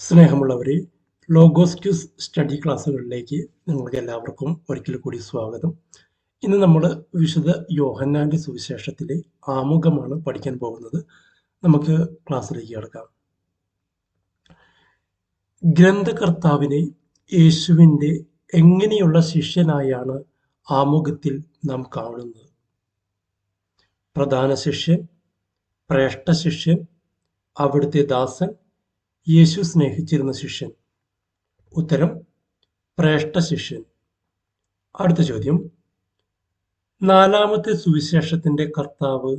സ്നേഹമുള്ളവരെ, logos quiz study ക്ലാസ്സുകളിലേക്ക് നിങ്ങൾക്ക് എല്ലാവർക്കും ഒരിക്കൽ കൂടി സ്വാഗതം. ഇന്ന് നമ്മൾ വിശുദ്ധ യോഹന്നാന്റെ സുവിശേഷത്തിലെ ആമുഖമാണ് പഠിക്കാൻ പോകുന്നത്. നമുക്ക് ക്ലാസ്സിലേക്ക് കടക്കാം. ഗ്രന്ഥകർത്താവിനെ യേശുവിൻ്റെ എങ്ങനെയുള്ള ശിഷ്യനായാണ് ആമുഖത്തിൽ നാം കാണുന്നത്? പ്രധാന ശിഷ്യൻ, ശ്രേഷ്ഠ ശിഷ്യൻ, അവിടുത്തെ ദാസൻ, യേശു സ്നേഹിച്ചിരുന്ന ശിഷ്യൻ? ഉത്തരം ശ്രേഷ്ഠ ശിഷ്യൻ. അടുത്ത ചോദ്യം, നാലാമത്തെ സുവിശേഷത്തിന്റെ കർത്താവ്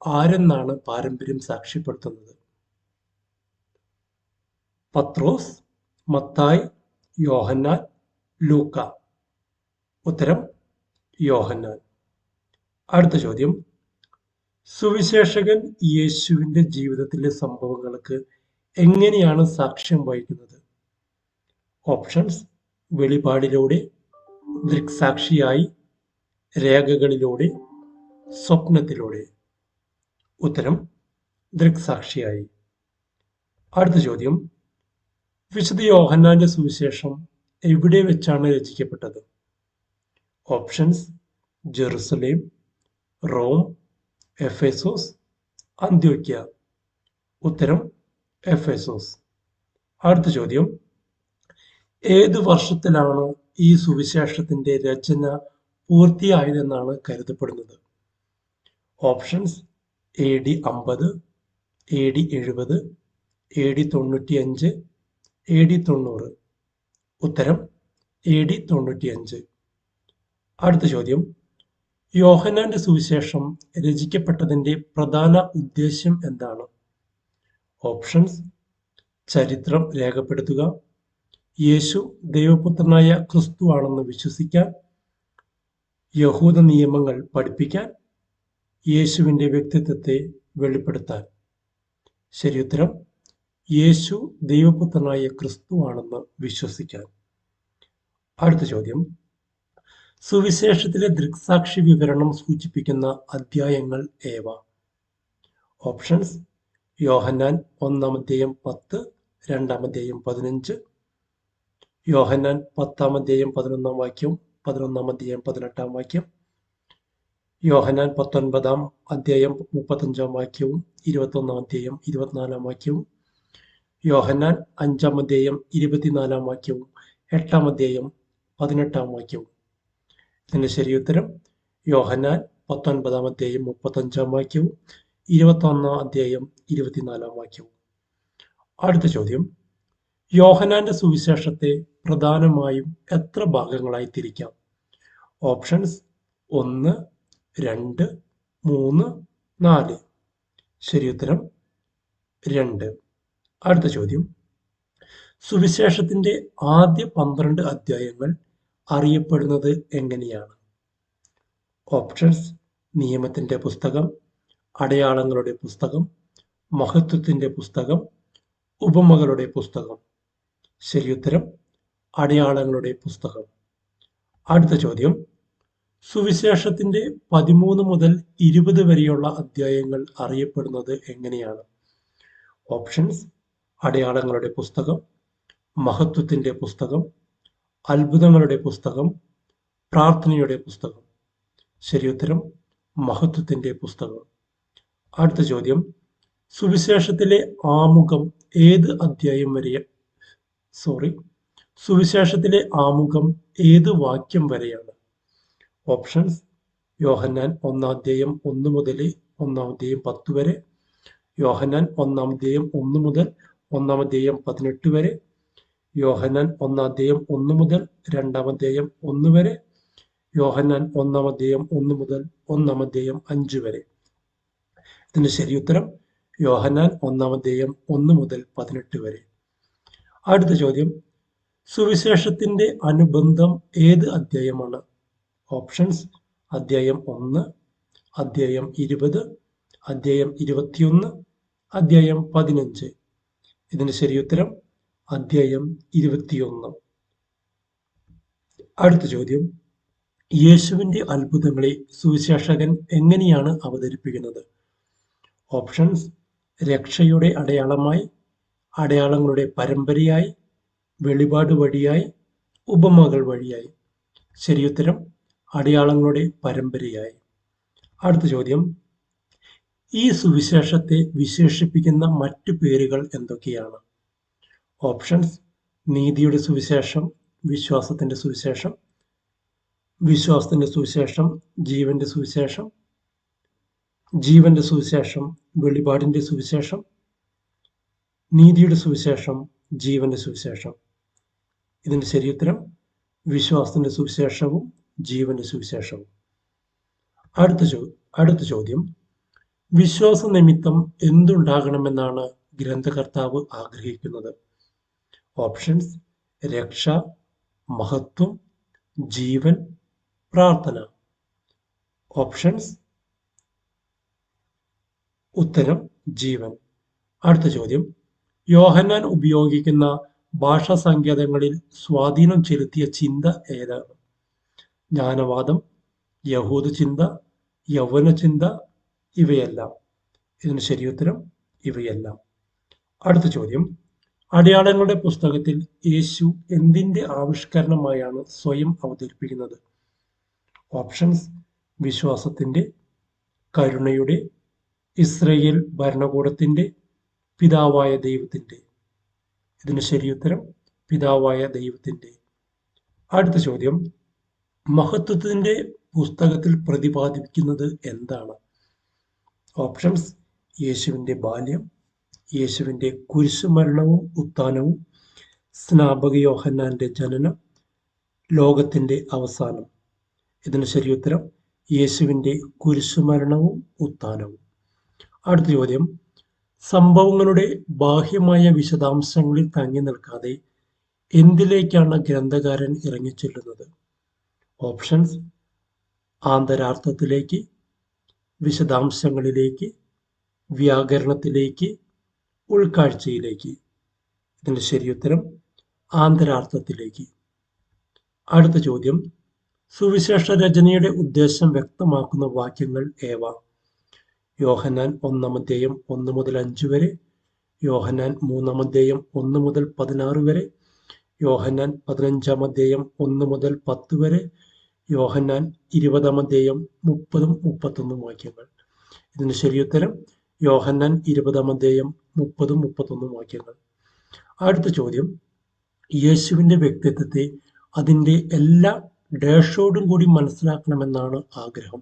ആരെന്നാണ് പാരമ്പര്യം സാക്ഷ്യപ്പെടുത്തുന്നത്? പത്രോസ്, മത്തായി, യോഹന്നാൻ, ലൂക്ക? ഉത്തരം യോഹന്നാൻ. അടുത്ത ചോദ്യം, സുവിശേഷകൻ യേശുവിന്റെ ജീവിതത്തിലെ സംഭവങ്ങൾക്ക് എങ്ങനെയാണ് സാക്ഷ്യം വഹിക്കുന്നത്? ഓപ്ഷൻസ്: വെളിപാടിലൂടെ, ദൃക്സാക്ഷിയായി, രേഖകളിലൂടെ, സ്വപ്നത്തിലൂടെ? ഉത്തരം ദൃക്സാക്ഷിയായി. അടുത്ത ചോദ്യം, വിശുദ്ധ യോഹന്നാന്റെ സുവിശേഷം എവിടെ വെച്ചാണ് രചിക്കപ്പെട്ടത്? ഓപ്ഷൻസ്: ജെറുസലേം, റോം, എഫേസോസ്, അന്ത്യോക്യ? ഉത്തരം എഫേസോസ്. അടുത്ത ചോദ്യം, ഏത് വർഷത്തിലാണ് ഈ സുവിശേഷത്തിന്റെ രചന പൂർത്തിയായതെന്നാണ് കരുതപ്പെടുന്നത്? Options: AD 50, AD 70, AD 95, AD 90? ഉത്തരം AD 95. അടുത്ത ചോദ്യം, യോഹന്നാന്റെ സുവിശേഷം രചിക്കപ്പെട്ടതിന്റെ പ്രധാന ഉദ്ദേശ്യം എന്താണ്? ഓപ്ഷൻസ്: ചരിത്രം രേഖപ്പെടുത്തുക, യേശു ദൈവപുത്രനായ ക്രിസ്തുവാണെന്ന് വിശ്വസിക്കാൻ, യഹൂദ നിയമങ്ങൾ പഠിപ്പിക്കാൻ, യേശുവിൻ്റെ വ്യക്തിത്വത്തെ വെളിപ്പെടുത്താൻ? ശരിയുത്തരം യേശു ദൈവപുത്രനായ ക്രിസ്തുവാണെന്ന് വിശ്വസിക്കാൻ. അടുത്ത ചോദ്യം, സുവിശേഷത്തിലെ ദൃക്സാക്ഷി വിവരണം സൂചിപ്പിക്കുന്ന അധ്യായങ്ങൾ ഏവ? ഓപ്ഷൻസ്: യോഹന്നാൻ 1-ാം അധ്യായം 10, 2-ാം അധ്യായം 15, യോഹന്നാൻ 10-ാം അധ്യായം 11-ാം വാക്യവും 11-ാം അധ്യായം 18-ാം വാക്യം, യോഹന്നാൻ 19-ാം അധ്യായം 35-ാം വാക്യവും 21-ാം അധ്യായം 24-ാം വാക്യവും, യോഹന്നാൻ 5-ാം അധ്യായം 24-ാം വാക്യവും 8-ാം അധ്യായം 18-ാം വാക്യവും? ഇതിന്റെ ശരിയുത്തരം യോഹന്നാൻ 19-ാം അധ്യായം 35-ാം വാക്യവും 21-ാം അധ്യായം 24-ാം വാക്യവും. അടുത്ത ചോദ്യം, യോഹന്നാന്റെ സുവിശേഷത്തെ പ്രധാനമായും എത്ര ഭാഗങ്ങളായി തിരിക്കാം? ഓപ്ഷൻസ്: 1, 2, 3, 4? ശരിയുത്തരം 2. അടുത്ത ചോദ്യം, സുവിശേഷത്തിന്റെ ആദ്യ 12 അധ്യായങ്ങൾ അറിയപ്പെടുന്നത് എങ്ങനെയാണ്? ഓപ്ഷൻസ്: നിയമത്തിന്റെ പുസ്തകം, അടയാളങ്ങളുടെ പുസ്തകം, മഹത്വത്തിന്റെ പുസ്തകം, ഉപമകളുടെ പുസ്തകം? ശരിയുത്തരം അടയാളങ്ങളുടെ പുസ്തകം. അടുത്ത ചോദ്യം, സുവിശേഷത്തിന്റെ 13 മുതൽ 20 വരെയുള്ള അധ്യായങ്ങൾ അറിയപ്പെടുന്നത് എങ്ങനെയാണ്? ഓപ്ഷൻസ്: അടയാളങ്ങളുടെ പുസ്തകം, മഹത്വത്തിന്റെ പുസ്തകം, അത്ഭുതങ്ങളുടെ പുസ്തകം, പ്രാർത്ഥനയുടെ പുസ്തകം? ശരിയുത്തരം മഹത്വത്തിന്റെ പുസ്തകം. അടുത്ത ചോദ്യം, സുവിശേഷത്തിലെ ആമുഖം ഏത് അധ്യായം വരെ സുവിശേഷത്തിലെ ആമുഖം ഏത് വാക്യം വരെയാണ്? ഓപ്ഷൻസ്: യോഹന്നാൻ 1-ാം അധ്യായം 1 മുതൽ 1-ാം അധ്യായം 10 വരെ, യോഹന്നാൻ 1-ാം അധ്യായം 1 മുതൽ 1-ാം അധ്യായം 18 വരെ, യോഹന്നാൻ 1-ാം അധ്യായം 1 മുതൽ 2-ാം അധ്യായം 1 വരെ, യോഹന്നാൻ 1-ാം അധ്യായം 1 മുതൽ 1-ാം അധ്യായം 5 വരെ? ഇതിന്റെ ശരിയുത്തരം യോഹന്നാൻ 1-ാം അധ്യായം 1 മുതൽ 18 വരെ. അടുത്ത ചോദ്യം, സുവിശേഷത്തിന്റെ അനുബന്ധം ഏത് അധ്യായമാണ്? ഓപ്ഷൻസ്: അധ്യായം 1, അധ്യായം 20, അധ്യായം 21, അധ്യായം 15? ഇതിന്റെ ശരിയുത്തരം അധ്യായം 21. അടുത്ത ചോദ്യം, യേശുവിന്റെ അത്ഭുതങ്ങളെ സുവിശേഷകൻ എങ്ങനെയാണ് അവതരിപ്പിക്കുന്നത്? ഓപ്ഷൻസ്: രക്ഷയുടെ അടയാളമായി, അടയാളങ്ങളുടെ പരമ്പരയായി, വെളിപാട് വഴിയായി, ഉപമകൾ വഴിയായി. ശരിയുത്തരം അടയാളങ്ങളുടെ പരമ്പരയായി. അടുത്ത ചോദ്യം, ഈ സുവിശേഷത്തെ വിശേഷിപ്പിക്കുന്ന മറ്റു പേരുകൾ എന്തൊക്കെയാണ്? ഓപ്ഷൻസ്: നീതിയുടെ സുവിശേഷം, വിശ്വാസത്തിന്റെ സുവിശേഷം, വിശ്വാസത്തിന്റെ സുവിശേഷം, ജീവന്റെ സുവിശേഷം, ജീവന്റെ സുവിശേഷം, വെളിപാടിന്റെ സുവിശേഷം, നീതിയുടെ സുവിശേഷം, ജീവന്റെ സുവിശേഷം. ഇതിന്റെ ശരിയുത്തരം വിശ്വാസത്തിന്റെ സുവിശേഷവും ജീവന്റെ സുവിശേഷവും. അടുത്ത ചോദ്യം, വിശ്വാസ നിമിത്തം എന്തുണ്ടാകണമെന്നാണ് ഗ്രന്ഥകർത്താവ് ആഗ്രഹിക്കുന്നത്? ഓപ്ഷൻസ്: രക്ഷ, മഹത്വം, ജീവൻ, പ്രാർത്ഥന. ഓപ്ഷൻസ്: ഉത്തരം ജീവൻ. അടുത്ത ചോദ്യം, യോഹന്നാൻ ഉപയോഗിക്കുന്ന ഭാഷാ സങ്കേതങ്ങളിൽ സ്വാധീനം ചെലുത്തിയ ചിന്ത ഏതാണ്? ജ്ഞാനവാദം, യഹൂദ ചിന്ത, യൗവന ചിന്ത, ഇവയെല്ലാം. ഇതിന് ശരിയുത്തരം ഇവയെല്ലാം. അടുത്ത ചോദ്യം, അടയാളങ്ങളുടെ പുസ്തകത്തിൽ യേശു എന്തിന്റെ ആവിഷ്കരണമായാണ് സ്വയം അവതരിപ്പിക്കുന്നത്? ഓപ്ഷൻസ്: വിശ്വാസത്തിന്റെ, കരുണയുടെ, ഇസ്രയേൽ ഭരണകൂടത്തിന്റെ, പിതാവായ ദൈവത്തിന്റെ. ഇതിന് ശരിയുത്തരം പിതാവായ ദൈവത്തിന്റെ. അടുത്ത ചോദ്യം, മഹത്വത്തിന്റെ പുസ്തകത്തിൽ പ്രതിപാദിക്കുന്നത് എന്താണ്? ഓപ്ഷൻസ്: യേശുവിന്റെ ബാല്യം, യേശുവിന്റെ കുരിശുമരണവും ഉത്ഥാനവും, സ്നാപക യോഹന്നാന്റെ ജനനം, ലോകത്തിന്റെ അവസാനം. ഇതിന് ശരിയുത്തരം യേശുവിന്റെ കുരിശുമരണവും ഉത്ഥാനവും. അടുത്ത ചോദ്യം, സംഭവങ്ങളുടെ ബാഹ്യമായ വിശദാംശങ്ങളിൽ തങ്ങി നിൽക്കാതെ എന്തിലേക്കാണ് ഗ്രന്ഥകാരൻ ഇറങ്ങിച്ചെല്ലുന്നത്? ഓപ്ഷൻസ്: ആന്തരാർത്ഥത്തിലേക്ക്, വിശദാംശങ്ങളിലേക്ക്, വ്യാകരണത്തിലേക്ക്, ഉൾക്കാഴ്ചയിലേക്ക്. ഇതിന്റെ ശരിയുത്തരം ആന്തരാർത്ഥത്തിലേക്ക്. അടുത്ത ചോദ്യം, സുവിശേഷ രചനയുടെ ഉദ്ദേശം വ്യക്തമാക്കുന്ന വാക്യങ്ങൾ ഏവ? യോഹന്നാൻ 1:1-5 വരെ, യോഹന്നാൻ 3:1-16 വരെ, യോഹന്നാൻ 15:1-10 വരെ, യോഹന്നാൻ 20:30-31 വാക്യങ്ങൾ. ഇതിന് ശരിയുത്തരം യോഹന്നാൻ 20:30-31 വാക്യങ്ങൾ. അടുത്ത ചോദ്യം, യേശുവിന്റെ വ്യക്തിത്വത്തെ അതിന്റെ എല്ലാ ഡാഷോടും കൂടി മനസ്സിലാക്കണമെന്നാണ് ആഗ്രഹം.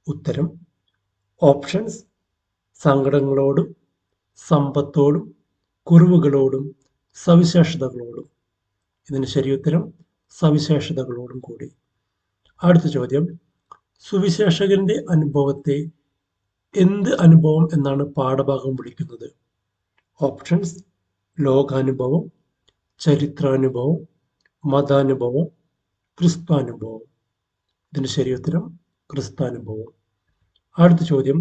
ഉത്തരം ഓപ്ഷൻസ്: സങ്കടങ്ങളോടും, സമ്പത്തോടും, കുറവുകളോടും, സവിശേഷതകളോടും. ഇതിന് ശരിയുത്തരം സവിശേഷതകളോടും കൂടി. അടുത്ത ചോദ്യം, സുവിശേഷകന്റെ അനുഭവത്തെ എന്ത് അനുഭവം എന്നാണ് പാഠഭാഗം വിളിക്കുന്നത്? ഓപ്ഷൻസ്: ലോകാനുഭവം, ചരിത്രാനുഭവം, മതാനുഭവം, ക്രിസ്താനുഭവം. ഇതിന് ശരിയുത്തരം ക്രിസ്താനുഭവം. അടുത്ത ചോദ്യം,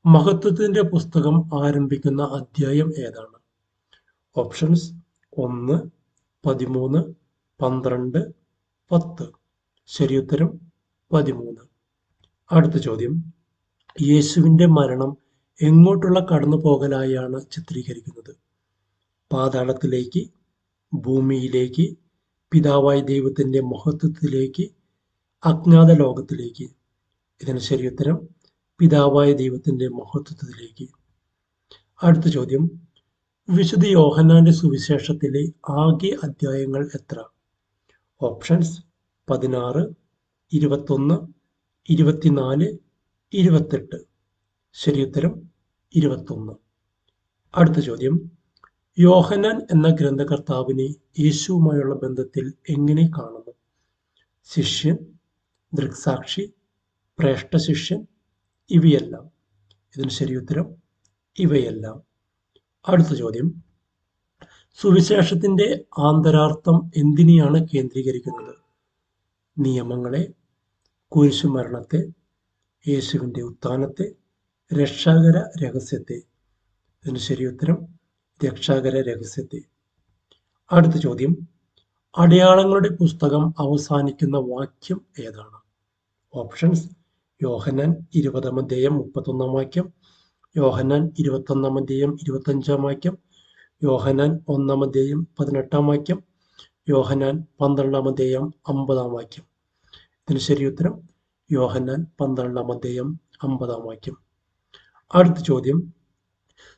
മഹത്വത്തിന്റെ പുസ്തകം ആരംഭിക്കുന്ന അധ്യായം ഏതാണ്? ഓപ്ഷൻസ്: 1, 13, 12, 10. ശരിയുത്തരം 13. അടുത്ത ചോദ്യം, യേശുവിന്റെ മരണം എങ്ങോട്ടുള്ള കടന്നുപോകലായാണ് ചിത്രീകരിക്കുന്നത്? പാതാളത്തിലേക്ക്, ഭൂമിയിലേക്ക്, പിതാവായ ദൈവത്തിന്റെ മഹത്വത്തിലേക്ക്, അജ്ഞാത ലോകത്തിലേക്ക്. ഇതിന് ശരിയുത്തരം പിതാവായ ദൈവത്തിന്റെ മഹത്വത്തിലേക്ക്. അടുത്ത ചോദ്യം, വിശുദ്ധ യോഹന്നാന്റെ സുവിശേഷത്തിലെ ആകെ അധ്യായങ്ങൾ എത്ര? ഓപ്ഷൻസ്: 16, 21, 24, 28. ശരിയുത്തരം 21. അടുത്ത ചോദ്യം, യോഹന്നാൻ എന്ന ഗ്രന്ഥകർത്താവിനെ യേശുവുമായുള്ള ബന്ധത്തിൽ എങ്ങനെ കാണുന്നു? ശിഷ്യൻ, ദൃക്സാക്ഷി, ശ്രേഷ്ഠ ശിഷ്യൻ, ഇവയെല്ലാം. ഇതിന് ശരിയുത്തരം ഇവയെല്ലാം. അടുത്ത ചോദ്യം, സുവിശേഷത്തിന്റെ ആന്തരാർത്ഥം എന്തിനെയാണ് കേന്ദ്രീകരിക്കുന്നത്? നിയമങ്ങളെ, കുരിശുമരണത്തെ, യേശുവിന്റെ ഉത്ഥാനത്തെ, രക്ഷാകര രഹസ്യത്തെ. ഇതിന് ശരിയുത്തരം രക്ഷാകര രഹസ്യത്തെ. അടുത്ത ചോദ്യം, അടയാളങ്ങളുടെ പുസ്തകം അവസാനിക്കുന്ന വാക്യം ഏതാണ്? ഓപ്ഷൻസ്: യോഹന്നാൻ 20:31 വാക്യം, യോഹന്നാൻ 21:25 വാക്യം, യോഹന്നാൻ 1 18 വാക്യം, യോഹന്നാൻ 12 50 വാക്യം. ഇതിന് ശരിയുത്തരം യോഹന്നാൻ 12 50 വാക്യം. അടുത്ത ചോദ്യം,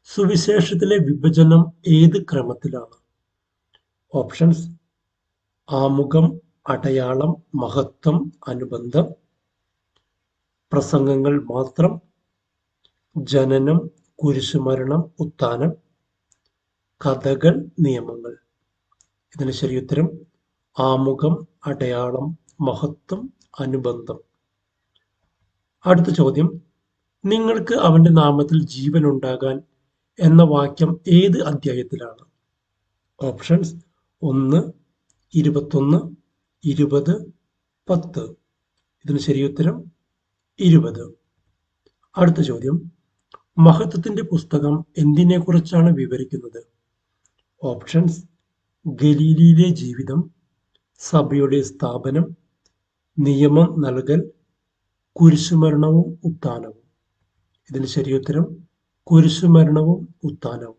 സുവിശേഷത്തിലെ വിഭജനം ഏത് ക്രമത്തിലാണ്? ഓപ്ഷൻസ്: ആമുഖം, അടയാളം, മഹത്വം, അനുബന്ധം, പ്രസംഗങ്ങൾ മാത്രം, ജനനം, കുരിശുമരണം, ഉത്ഥാനം, കഥകൾ, നിയമങ്ങൾ. ഇതിന് ശരിയുത്തരം ആമുഖം, അടയാളം, മഹത്വം, അനുബന്ധം. അടുത്ത ചോദ്യം, നിങ്ങൾക്ക് അവന്റെ നാമത്തിൽ ജീവൻ ഉണ്ടാകാൻ എന്ന വാക്യം ഏത് അധ്യായത്തിലാണ്? ഓപ്ഷൻസ്: 1, 21, 20, 10. ഇതിന് ശരിയുത്തരം 20. അടുത്ത ചോദ്യം, മഹത്വത്തിന്റെ പുസ്തകം എന്തിനെക്കുറിച്ചാണ് വിവരിക്കുന്നത്? ഓപ്ഷൻസ്: ഗലീലിയിലെ ജീവിതം, സഭയുടെ സ്ഥാപനം, നിയമം നൽകൽ, കുരിശുമരണവും ഉത്ഥാനവും. ഇതിന് ശരിയുത്തരം കുരിശുമരണവും ഉത്ഥാനവും.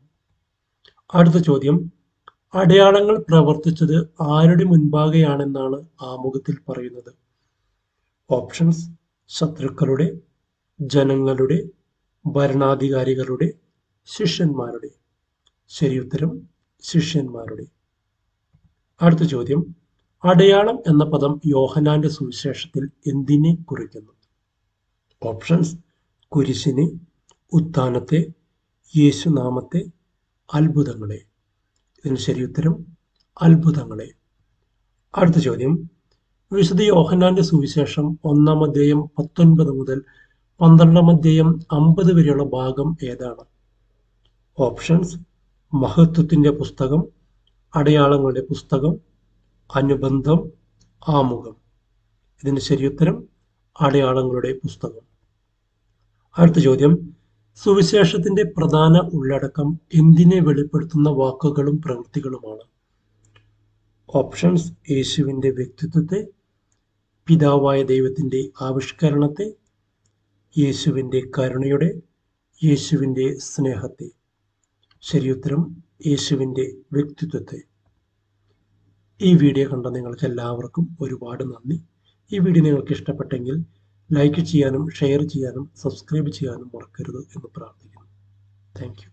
അടുത്ത ചോദ്യം, അടയാളങ്ങൾ പ്രവർത്തിച്ചത് ആരുടെ മുൻപാകെയാണെന്നാണ് ആമുഖത്തിൽ പറയുന്നത്? ഓപ്ഷൻസ്: ശത്രുക്കളുടെ, ജനങ്ങളുടെ, ഭരണാധികാരികളുടെ, ശിഷ്യന്മാരുടെ. ശരിയുത്തരം ശിഷ്യന്മാരുടെ. അടുത്ത ചോദ്യം, അടയാളം എന്ന പദം യോഹന്നാന്റെ സുവിശേഷത്തിൽ എന്തിനെ കുറിക്കുന്നു? ഓപ്ഷൻസ്: കുരിശിനെ, ഉത്ഥാനത്തെ, യേശുനാമത്തെ, അത്ഭുതങ്ങളെ. ഇതിന് ശരിയുത്തരം അത്ഭുതങ്ങളെ. അടുത്ത ചോദ്യം, വിശുദ്ധ യോഹന്നാന്റെ സുവിശേഷം 19 മുതൽ 50 വരെയുള്ള ഭാഗം ഏതാണ്? ഓപ്ഷൻസ്: മഹത്വത്തിന്റെ പുസ്തകം, അടയാളങ്ങളുടെ പുസ്തകം, അനുബന്ധം, ആമുഖം. ഇതിന് ശരിയുത്തരം അടയാളങ്ങളുടെ പുസ്തകം. അടുത്ത ചോദ്യം, സുവിശേഷത്തിന്റെ പ്രധാന ഉള്ളടക്കം എന്തിനെ വെളിപ്പെടുത്തുന്ന വാക്കുകളും പ്രവൃത്തികളുമാണ്? ഓപ്ഷൻസ്: യേശുവിന്റെ വ്യക്തിത്വത്തെ, പിതാവായ ദൈവത്തിന്റെ ആവിഷ്കരണത്തെ, യേശുവിന്റെ കരുണയുടെ, യേശുവിന്റെ സ്നേഹത്തെ. ശരിയുത്തരം യേശുവിന്റെ വ്യക്തിത്വത്തെ. ഈ വീഡിയോ കണ്ട നിങ്ങൾക്ക് എല്ലാവർക്കും ഒരുപാട് നന്ദി. ഈ വീഡിയോ നിങ്ങൾക്ക് ഇഷ്ടപ്പെട്ടെങ്കിൽ ലൈക്ക് ചെയ്യാനും ഷെയർ ചെയ്യാനും സബ്സ്ക്രൈബ് ചെയ്യാനും മറക്കരുത് എന്ന് പ്രാർത്ഥിക്കുന്നു. Thank you.